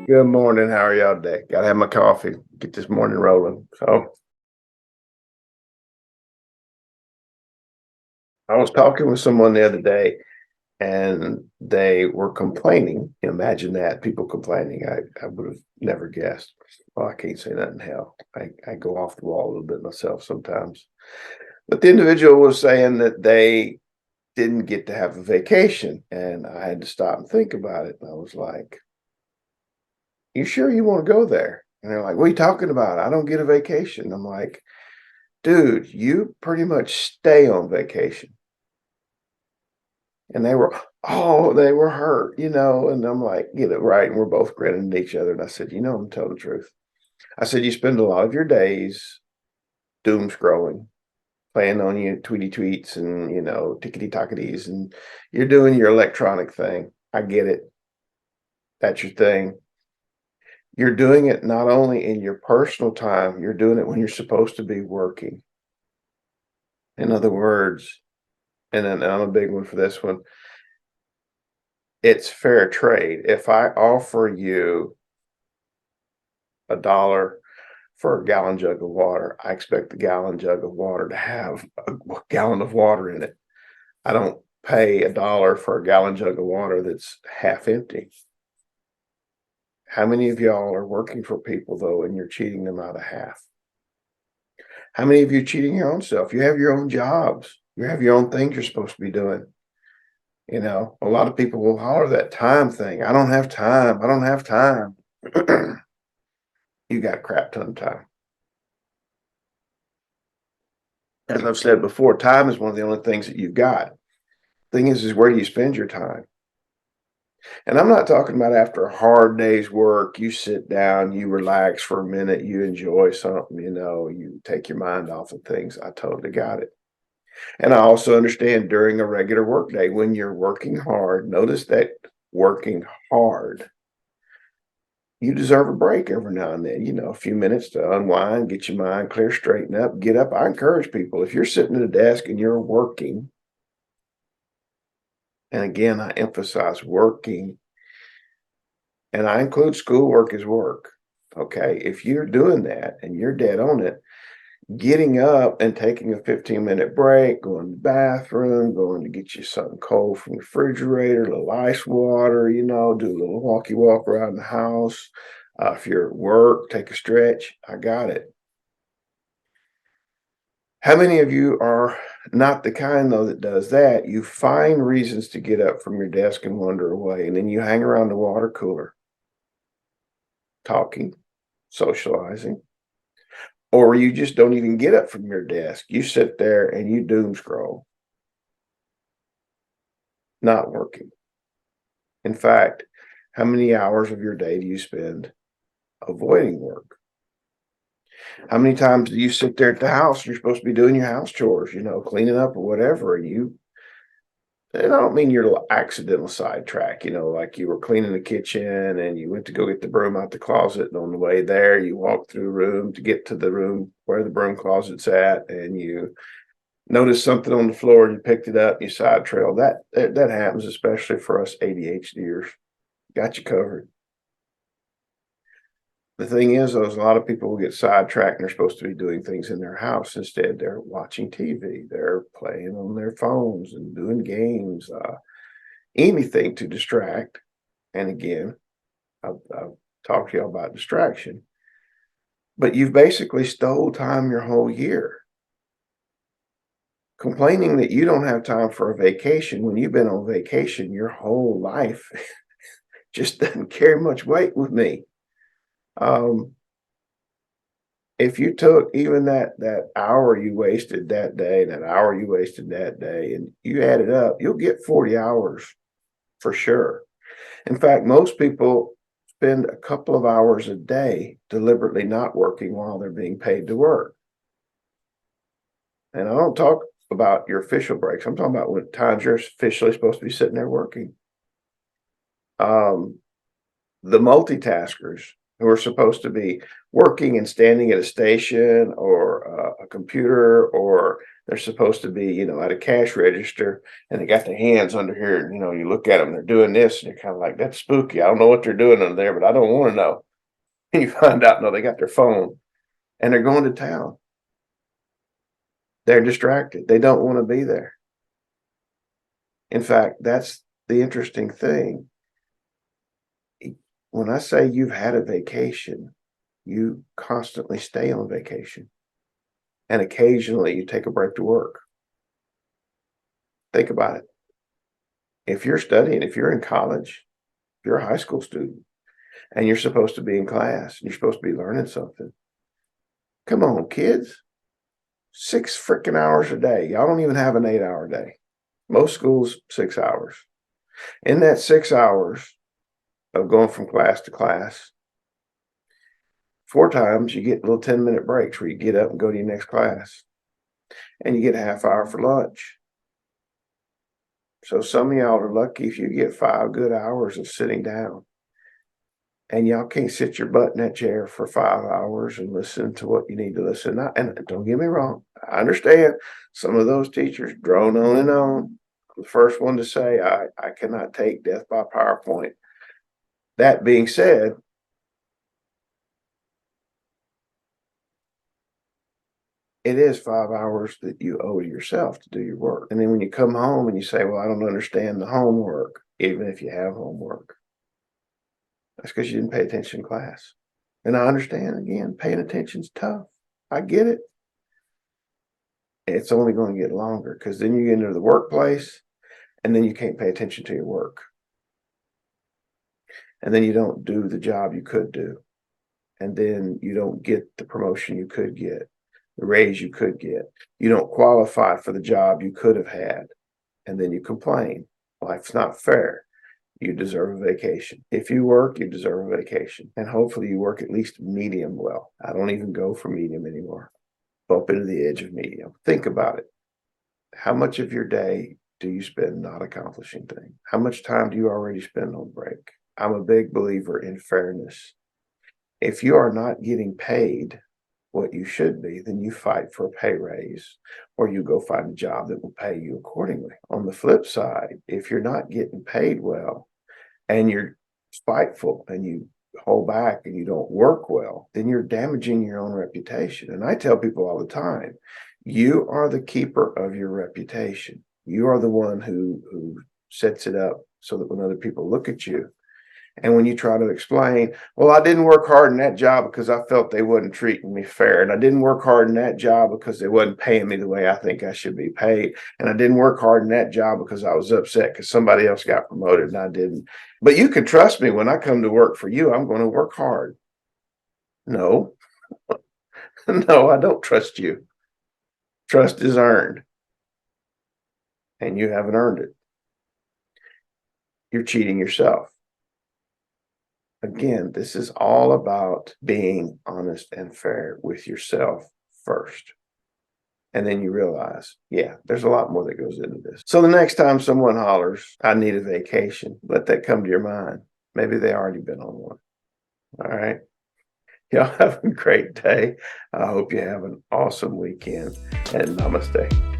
Good morning. How are y'all today? Gotta have my coffee, get this morning rolling. So I was talking with someone the other day and they were complaining. Imagine that, people complaining. I would have never guessed. Well, I can't say that in hell. I go off the wall a little bit myself sometimes. But the individual was saying that they didn't get to have a vacation. And I had to stop and think about it. And I was like, you sure you want to go there? And they're like, what are you talking about? I don't get a vacation. I'm like, dude, you pretty much stay on vacation. And they were hurt, and I'm like, get it right. And we're both grinning at each other. And I said, I'm gonna tell the truth. I said, you spend a lot of your days doom scrolling, playing on your tweety tweets and, tickety tocketies, and you're doing your electronic thing. I get it. That's your thing. You're doing it not only in your personal time, you're doing it when you're supposed to be working. In other words, and then I'm a big one for this one, it's fair trade. If I offer you $1 for a gallon jug of water, I expect the gallon jug of water to have a gallon of water in it. I don't pay $1 for a gallon jug of water that's half empty. How many of y'all are working for people though, and you're cheating them out of half? How many of you are cheating your own self? You have your own jobs. You have your own things you're supposed to be doing. A lot of people will holler that time thing. I don't have time. I don't have time. You got a crap ton of time. As I've said before, time is one of the only things that you've got. Thing is where do you spend your time? And I'm not talking about after a hard day's work, you sit down, you relax for a minute, you enjoy something, you take your mind off of things. I totally got it. And I also understand during a regular work day, when you're working hard, notice that working hard, you deserve a break every now and then, a few minutes to unwind, get your mind clear, straighten up, get up. I encourage people, if you're sitting at a desk and you're working, and again, I emphasize working, and I include schoolwork as work. Okay. If you're doing that and you're dead on it, getting up and taking a 15-minute break, going to the bathroom, going to get you something cold from the refrigerator, a little ice water, do a little walkie walk around the house. If you're at work, take a stretch. I got it. How many of you are not the kind, though, that does that? You find reasons to get up from your desk and wander away, and then you hang around the water cooler, talking, socializing, or you just don't even get up from your desk. You sit there and you doom scroll, not working. In fact, how many hours of your day do you spend avoiding work? How many times do you sit there at the house? You're supposed to be doing your house chores, cleaning up or whatever. And I don't mean your accidental sidetrack, like you were cleaning the kitchen and you went to go get the broom out the closet. And on the way there, you walked through the room to get to the room where the broom closet's at. And you noticed something on the floor and you picked it up and you side trailed. That happens, especially for us ADHDers. Got you covered. The thing is, though, is a lot of people will get sidetracked and they're supposed to be doing things in their house. Instead, they're watching TV, they're playing on their phones and doing games, anything to distract. And again, I've talked to you about distraction, but you've basically stole time your whole year. Complaining that you don't have time for a vacation when you've been on vacation your whole life just doesn't carry much weight with me. If you took even that hour you wasted that day, that hour you wasted that day, and you add it up, you'll get 40 hours for sure. In fact, most people spend a couple of hours a day deliberately not working while they're being paid to work. And I don't talk about your official breaks. I'm talking about when times you're officially supposed to be sitting there working. The multitaskers, who are supposed to be working and standing at a station or a computer, or they're supposed to be, at a cash register, and they got their hands under here, and, you look at them, they're doing this, and you're kind of like, that's spooky. I don't know what they're doing under there, but I don't want to know. And you find out, no, they got their phone and they're going to town. They're distracted. They don't want to be there. In fact, that's the interesting thing. When I say you've had a vacation, you constantly stay on vacation. And occasionally you take a break to work. Think about it. If you're studying, if you're in college, if you're a high school student, and you're supposed to be in class, and you're supposed to be learning something, come on, kids. 6 freaking hours a day. Y'all don't even have an 8-hour day. Most schools, 6 hours. In that 6 hours of going from class to class, 4 times you get little 10-minute breaks where you get up and go to your next class. And you get a half hour for lunch. So some of y'all are lucky if you get 5 good hours of sitting down. And y'all can't sit your butt in that chair for 5 hours and listen to what you need to listen. And don't get me wrong, I understand some of those teachers drone on and on. I'm the first one to say I cannot take death by PowerPoint. That being said, it is 5 hours that you owe to yourself to do your work. And then when you come home and you say, well, I don't understand the homework, even if you have homework, that's because you didn't pay attention in class. And I understand, again, paying attention's tough. I get it. It's only going to get longer because then you get into the workplace and then you can't pay attention to your work. And then you don't do the job you could do. And then you don't get the promotion you could get, the raise you could get. You don't qualify for the job you could have had. And then you complain. Life's not fair. You deserve a vacation. If you work, you deserve a vacation. And hopefully you work at least medium well. I don't even go for medium anymore. Bump into the edge of medium. Think about it. How much of your day do you spend not accomplishing things? How much time do you already spend on break? I'm a big believer in fairness. If you are not getting paid what you should be, then you fight for a pay raise, or you go find a job that will pay you accordingly. On the flip side, if you're not getting paid well and you're spiteful and you hold back and you don't work well, then you're damaging your own reputation. And I tell people all the time, you are the keeper of your reputation. You are the one who sets it up so that when other people look at you, and when you try to explain, well, I didn't work hard in that job because I felt they wasn't treating me fair. And I didn't work hard in that job because they wasn't paying me the way I think I should be paid. And I didn't work hard in that job because I was upset because somebody else got promoted and I didn't. But you can trust me, when I come to work for you, I'm going to work hard. No, no, I don't trust you. Trust is earned. And you haven't earned it. You're cheating yourself. Again, this is all about being honest and fair with yourself first. And then you realize, yeah, there's a lot more that goes into this. So the next time someone hollers, I need a vacation, let that come to your mind. Maybe they already been on one. All right. Y'all have a great day. I hope you have an awesome weekend, and namaste.